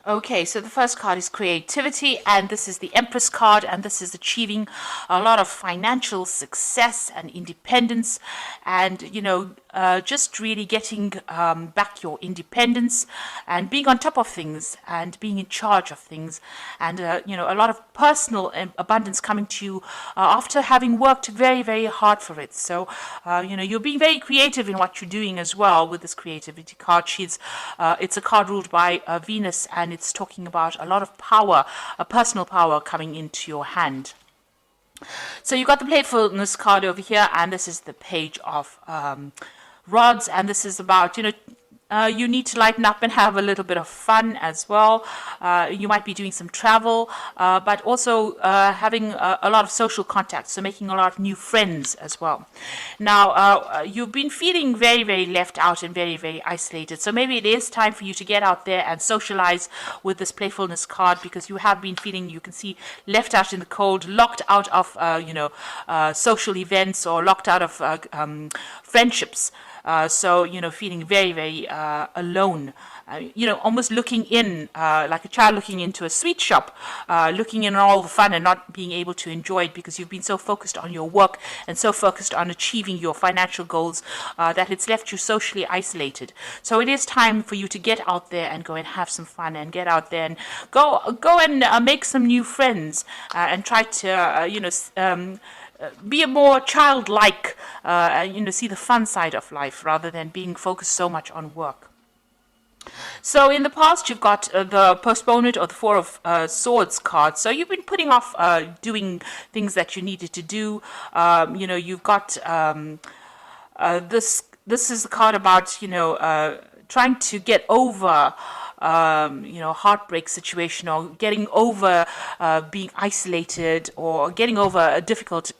Okay, so the first card is creativity, and this is the Empress card, and this is achieving a lot of financial success and independence, and just really getting back your independence and being on top of things and being in charge of things, and a lot of personal abundance coming to you after having worked very, very hard for it. So, you're being very creative in what you're doing as well with this creativity card. It's a card ruled by Venus, and it's talking about a lot of power, a personal power coming into your hand. So you got the playfulness card over here, and this is the page of rods, and this is about you need to lighten up and have a little bit of fun as well. You might be doing some travel, but also having a lot of social contacts, so making a lot of new friends as well. Now, you've been feeling very, very left out and very, very isolated, so maybe it is time for you to get out there and socialize with this playfulness card, because you have been feeling, you can see, left out in the cold, locked out of social events, or locked out of friendships. So, feeling very, very alone, almost looking in, like a child looking into a sweet shop, looking in all the fun and not being able to enjoy it because you've been so focused on your work and so focused on achieving your financial goals that it's left you socially isolated. So it is time for you to get out there and go and have some fun, and get out there and go and make some new friends, and try to, be a more childlike, see the fun side of life rather than being focused so much on work. So in the past, you've got the postponement or the Four of Swords card. So you've been putting off doing things that you needed to do. You've got this. This is the card about trying to get over heartbreak situation, or getting over being isolated, or getting over a difficult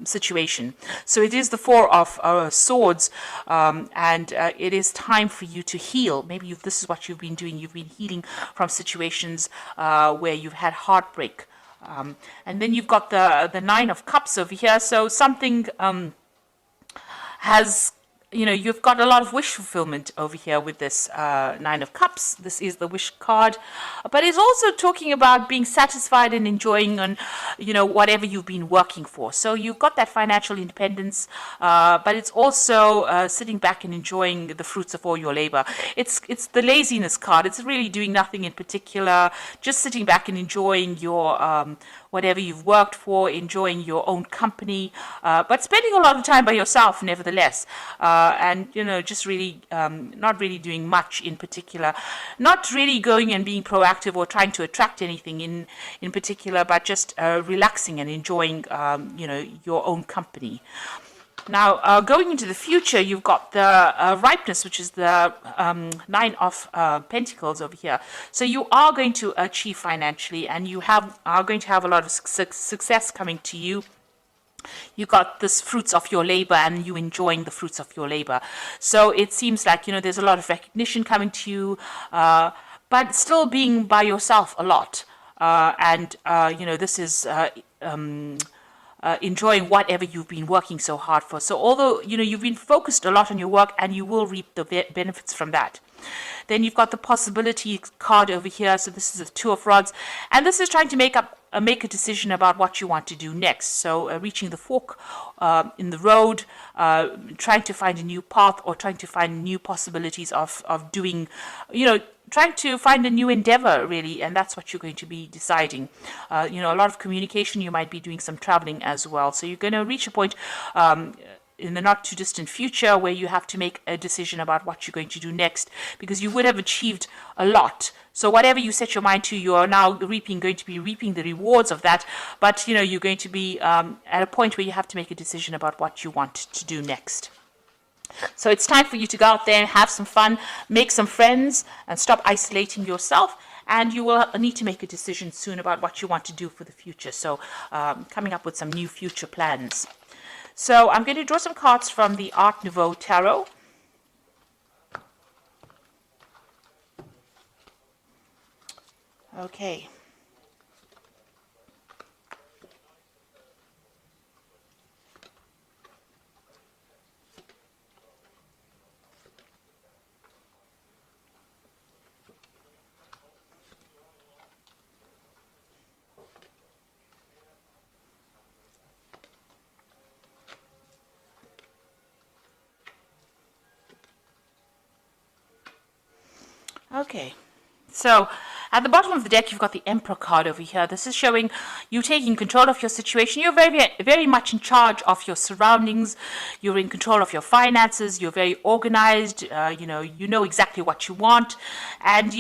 situation. So it is the Four of Swords, and it is time for you to heal. Maybe this is what you've been doing. You've been healing from situations where you've had heartbreak. And then you've got the Nine of Cups over here. So something has you've got a lot of wish fulfillment over here with this Nine of Cups. This is the wish card, but it's also talking about being satisfied and enjoying on, whatever you've been working for. So you've got that financial independence, but it's also sitting back and enjoying the fruits of all your labor. It's the laziness card. It's really doing nothing in particular, just sitting back and enjoying your whatever you've worked for, enjoying your own company, but spending a lot of time by yourself nevertheless. And just really not really doing much in particular, not really going and being proactive or trying to attract anything in particular, but just relaxing and enjoying your own company. Now, going into the future, you've got the ripeness, which is the Nine of Pentacles over here. So you are going to achieve financially, and you are going to have a lot of success coming to you. You got this fruits of your labor, and you enjoying the fruits of your labor. So it seems like there's a lot of recognition coming to you, but still being by yourself a lot. This is enjoying whatever you've been working so hard for. So although you've been focused a lot on your work, and you will reap the benefits from that. Then you've got the possibility card over here. So this is the Two of Rods, and this is trying to make a decision about what you want to do next. So reaching the fork in the road, trying to find a new path, or trying to find new possibilities of doing, trying to find a new endeavor, really, and that's what you're going to be deciding. A lot of communication. You might be doing some traveling as well. So you're going to reach a point in the not too distant future where you have to make a decision about what you're going to do next, because you would have achieved a lot. So whatever you set your mind to, you are now going to be reaping the rewards of that. But you're going to be at a point where you have to make a decision about what you want to do next. So it's time for you to go out there and have some fun, make some friends, and stop isolating yourself. And you will need to make a decision soon about what you want to do for the future. So coming up with some new future plans. So I'm going to draw some cards from the Art Nouveau Tarot. Okay. Okay. So at the bottom of the deck, you've got the Emperor card over here. This is showing you taking control of your situation. You're very much in charge of your surroundings. You're in control of your finances. You're very organized. You know exactly what you want. And,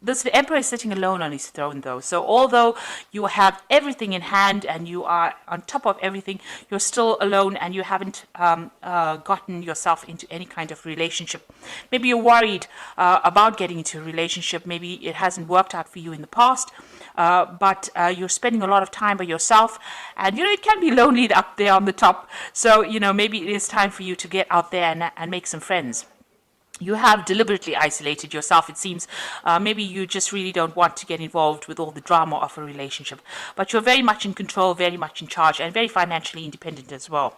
this emperor is sitting alone on his throne, though. So although you have everything in hand and you are on top of everything, you're still alone and you haven't gotten yourself into any kind of relationship. Maybe you're worried about getting into a relationship. Maybe it hasn't worked out for you in the past, but you're spending a lot of time by yourself, and it can be lonely up there on the top. So maybe it is time for you to get out there and make some friends. You have deliberately isolated yourself, it seems. Maybe you just really don't want to get involved with all the drama of a relationship. But you're very much in control, very much in charge, and very financially independent as well.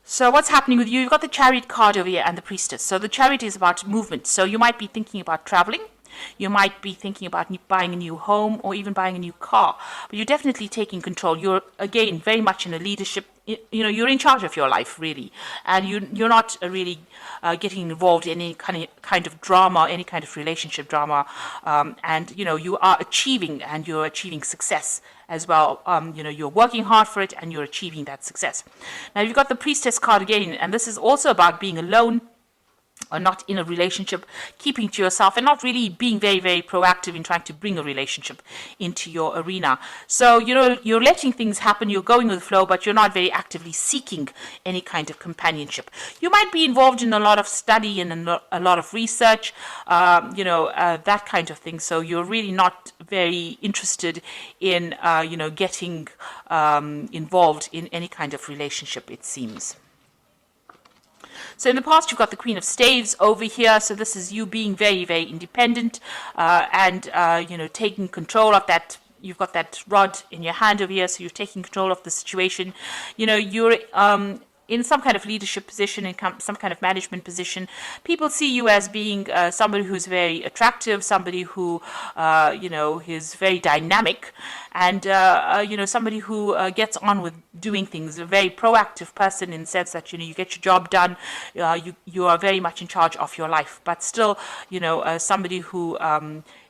So what's happening with you? You've got the Chariot card over here and the Priestess. So the Chariot is about movement. So you might be thinking about traveling. You might be thinking about buying a new home or even buying a new car. But you're definitely taking control. You're, again, very much in a leadership. You're in charge of your life, really. And you're not really getting involved in any kind of drama, any kind of relationship drama. And you are achieving, and you're achieving success as well. You're working hard for it and you're achieving that success. Now, you've got the Priestess card again, and this is also about being alone, or not in a relationship, keeping to yourself, and not really being very, very proactive in trying to bring a relationship into your arena. So, you're letting things happen, you're going with the flow, but you're not very actively seeking any kind of companionship. You might be involved in a lot of study and a lot of research, that kind of thing. So you're really not very interested in, getting involved in any kind of relationship, it seems. So in the past, you've got the Queen of Staves over here. So this is you being very, very independent and taking control of that. You've got that rod in your hand over here, so you're taking control of the situation. You're in some kind of leadership position, in some kind of management position. People see you as being somebody who's very attractive, somebody who, is very dynamic, and, somebody who gets on with doing things, a very proactive person in the sense that, you get your job done, you are very much in charge of your life, but still, somebody who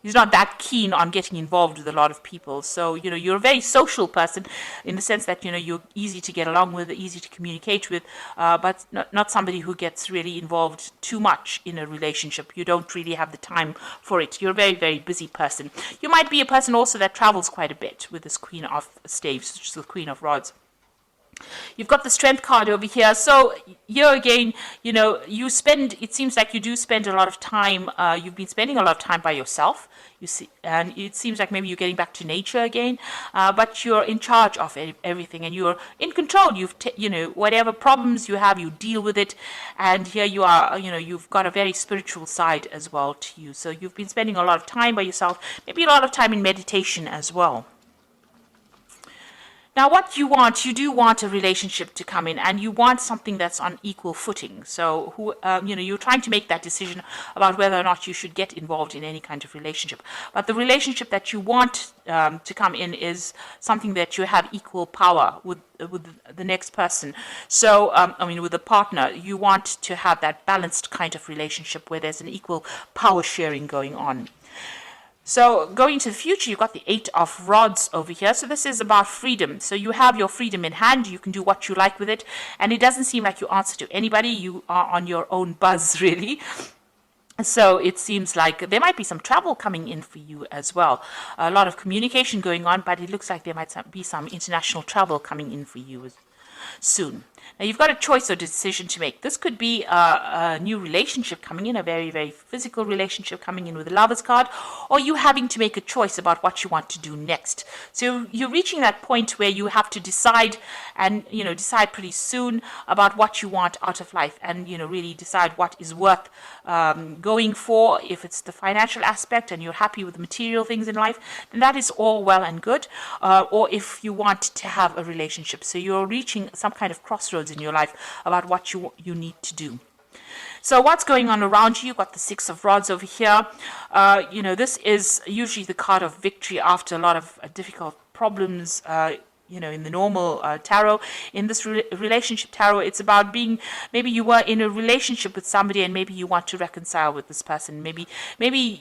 is not that keen on getting involved with a lot of people. So, you're a very social person in the sense that, you're easy to get along with, easy to communicate with, but not somebody who gets really involved too much in a relationship. You don't really have the time for it. You're a very, very busy person. You might be a person also that travels quite a bit with this Queen of Staves, which is the Queen of Rods. You've got the Strength card over here. So here again, it seems like you do spend a lot of time, you've been spending a lot of time by yourself, you see, and it seems like maybe you're getting back to nature again, but you're in charge of everything and you're in control. Whatever problems you have, you deal with it. And here you are, you've got a very spiritual side as well to you. So you've been spending a lot of time by yourself, maybe a lot of time in meditation as well. Now, what you do want a relationship to come in, and you want something that's on equal footing. So, you're trying to make that decision about whether or not you should get involved in any kind of relationship. But the relationship that you want to come in is something that you have equal power with the next person. So, with the partner, you want to have that balanced kind of relationship where there's an equal power sharing going on. So going into the future, you've got the Eight of Rods over here. So this is about freedom. So you have your freedom in hand. You can do what you like with it. And it doesn't seem like you answer to anybody. You are on your own buzz, really. So it seems like there might be some travel coming in for you as well. A lot of communication going on, but it looks like there might be some international travel coming in for you soon. Now, you've got a choice or decision to make. This could be a new relationship coming in, a very, very physical relationship coming in with the Lovers card, or you having to make a choice about what you want to do next. So you're reaching that point where you have to decide and, decide pretty soon about what you want out of life and, really decide what is worth going for. If it's the financial aspect and you're happy with the material things in life, then that is all well and good. Or if you want to have a relationship. So you're reaching some kind of crossroads in your life about what you need to do. So what's going on around you? You've got the Six of Rods over here. This is usually the card of victory after a lot of difficult problems in the normal tarot. In this relationship tarot, it's about being, maybe you were in a relationship with somebody and maybe you want to reconcile with this person. Maybe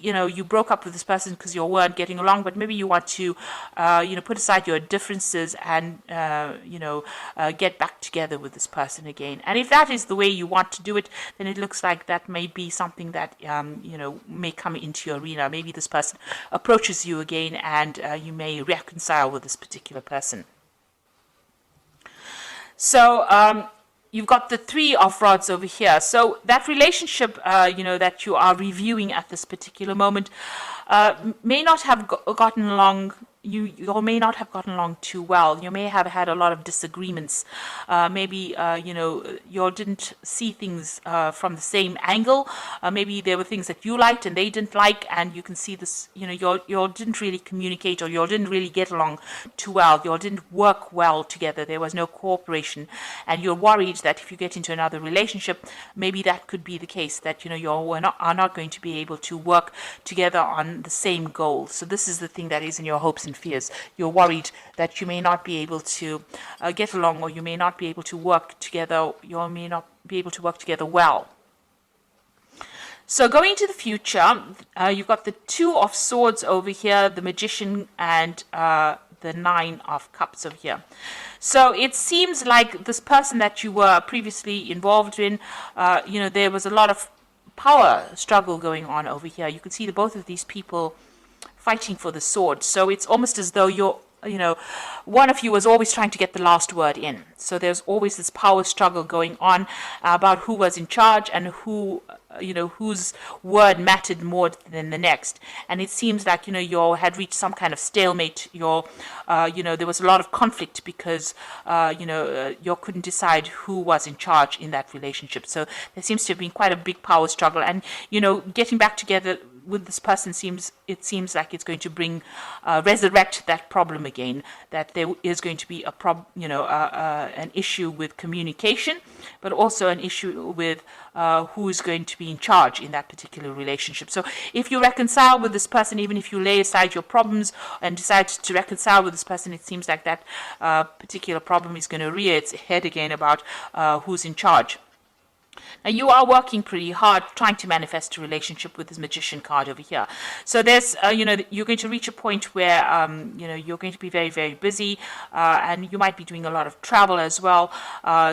you broke up with this person because you weren't getting along, but maybe you want to put aside your differences and get back together with this person again. And if that is the way you want to do it, then it looks like that may be something that may come into your arena. Maybe this person approaches you again and you may reconcile with this particular person. So you've got the Three of Rods over here. So that relationship, that you are reviewing at this particular moment may not have gotten along. You may not have gotten along too well. You may have had a lot of disagreements. Maybe, you didn't see things from the same angle. Maybe there were things that you liked and they didn't like, and you can see this, you didn't really communicate, or you didn't really get along too well. You didn't work well together. There was no cooperation. And you're worried that if you get into another relationship, maybe that could be the case, that, you are not going to be able to work together on the same goal. So this is the thing that is in your hopes and fears. You're worried that you may not be able to get along, or you may not be able to work together. You may not be able to work together well. So going into the future, you've got the Two of Swords over here, the Magician, and the Nine of Cups over here. So it seems like this person that you were previously involved in, there was a lot of power struggle going on over here. You can see that both of these people fighting for the sword. So it's almost as though one of you was always trying to get the last word in. So there's always this power struggle going on about who was in charge and whose word mattered more than the next. And it seems like, you had reached some kind of stalemate. There was a lot of conflict because, you couldn't decide who was in charge in that relationship. So there seems to have been quite a big power struggle. And, getting back together with this person seems like it's going to resurrect that problem again, that there is going to be an issue with communication, but also an issue with who is going to be in charge in that particular relationship. So if you reconcile with this person, even if you lay aside your problems and decide to reconcile with this person, it seems like that particular problem is going to rear its head again about who's in charge. Now, you are working pretty hard trying to manifest a relationship with this Magician card over here. So there's, you're going to reach a point where, you're going to be very, very busy, and you might be doing a lot of travel as well.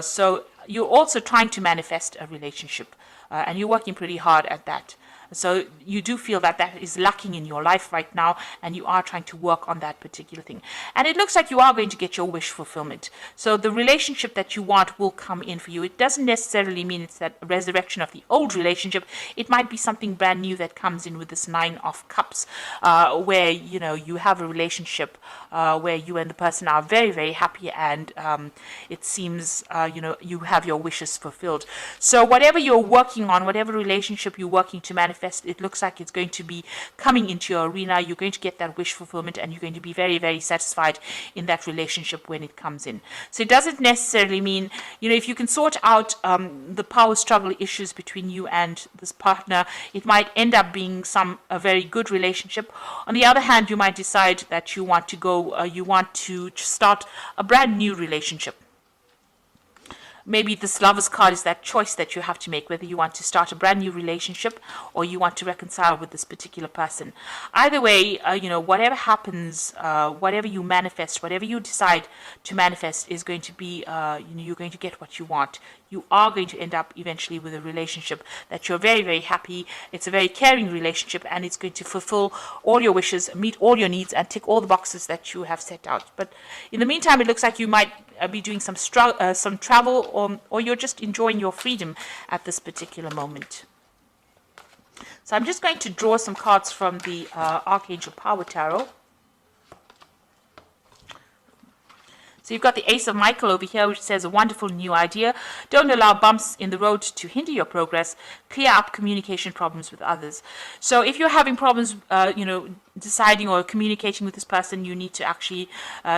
So you're also trying to manifest a relationship, and you're working pretty hard at that. So you do feel that that is lacking in your life right now, and you are trying to work on that particular thing. And it looks like you are going to get your wish fulfillment. So the relationship that you want will come in for you. It doesn't necessarily mean it's that resurrection of the old relationship. It might be something brand new that comes in with this Nine of Cups, where, you have a relationship where you and the person are very, very happy, and it seems, you have your wishes fulfilled. So whatever you're working on, whatever relationship you're working to manifest, it looks like it's going to be coming into your arena. You're going to get that wish fulfillment, and you're going to be very, very satisfied in that relationship when it comes in. So it doesn't necessarily mean, if you can sort out the power struggle issues between you and this partner, it might end up being a very good relationship. On the other hand, you might decide that you want to start a brand new relationship. Maybe this Lover's card is that choice that you have to make, whether you want to start a brand new relationship or you want to reconcile with this particular person. Either way, whatever happens, whatever you manifest, whatever you decide to manifest is going to be, you're going to get what you want. You are going to end up eventually with a relationship that you're very, very happy. It's a very caring relationship, and it's going to fulfill all your wishes, meet all your needs, and tick all the boxes that you have set out. But in the meantime, it looks like you might be doing some travel, or you're just enjoying your freedom at this particular moment. So I'm just going to draw some cards from the Archangel Power Tarot. So you've got the Ace of Michael over here, which says a wonderful new idea. Don't allow bumps in the road to hinder your progress. Clear up communication problems with others. So if you're having problems, deciding or communicating with this person, you need to actually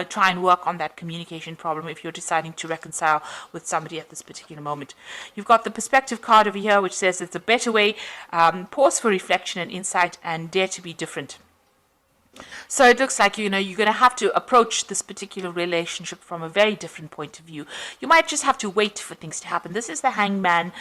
try and work on that communication problem if you're deciding to reconcile with somebody at this particular moment. You've got the Perspective card over here, which says it's a better way. Pause for reflection and insight, and dare to be different. So it looks like, you're going to have to approach this particular relationship from a very different point of view. You might just have to wait for things to happen. This is the hangman.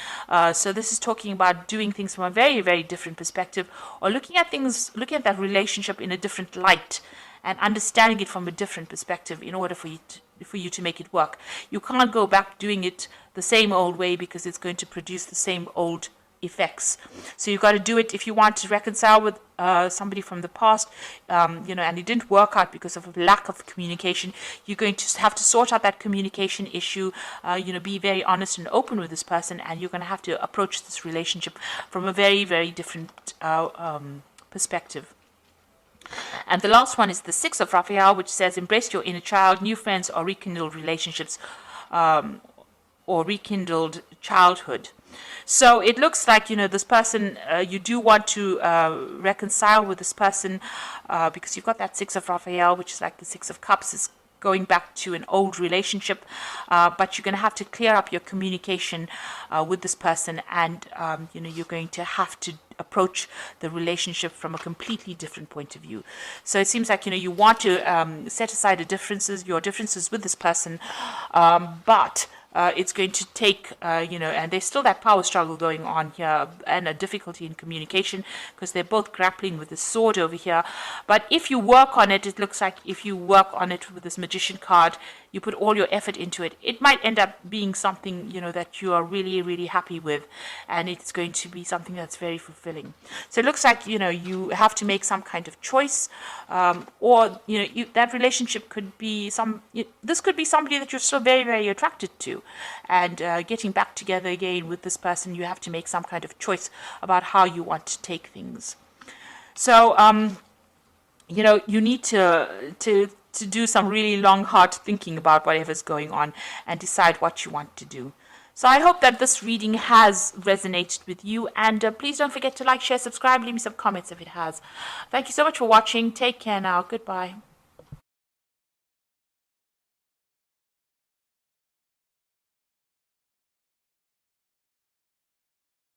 So this is talking about doing things from a very, very different perspective, or looking at that relationship in a different light and understanding it from a different perspective in order for you to make it work. You can't go back doing it the same old way, because it's going to produce the same old effects. So you've got to do it if you want to reconcile with somebody from the past, and it didn't work out because of a lack of communication. You're going to have to sort out that communication issue, be very honest and open with this person, and you're going to have to approach this relationship from a very, very different perspective. And the last one is the Six of Raphael, which says, embrace your inner child, new friends or rekindled relationships, or rekindled childhood. So it looks like, this person, you do want to reconcile with this person, because you've got that Six of Raphael, which is like the Six of Cups, is going back to an old relationship, but you're going to have to clear up your communication with this person, and you're going to have to approach the relationship from a completely different point of view. So it seems like, you want to set aside your differences with this person, but it's going to take, and there's still that power struggle going on here, and a difficulty in communication, because they're both grappling with the sword over here. But if you work on it, it looks like if you work on it with this Magician card, you put all your effort into it, it might end up being something, that you are really, really happy with, and it's going to be something that's very fulfilling. So it looks like, you have to make some kind of choice, or, that relationship could be this could be somebody that you're still very, very attracted to, and getting back together again with this person, you have to make some kind of choice about how you want to take things. So, you need to do some really long, hard thinking about whatever's going on and decide what you want to do. So I hope that this reading has resonated with you, and please don't forget to like, share, subscribe, leave me some comments if it has. Thank you so much for watching. Take care now. Goodbye.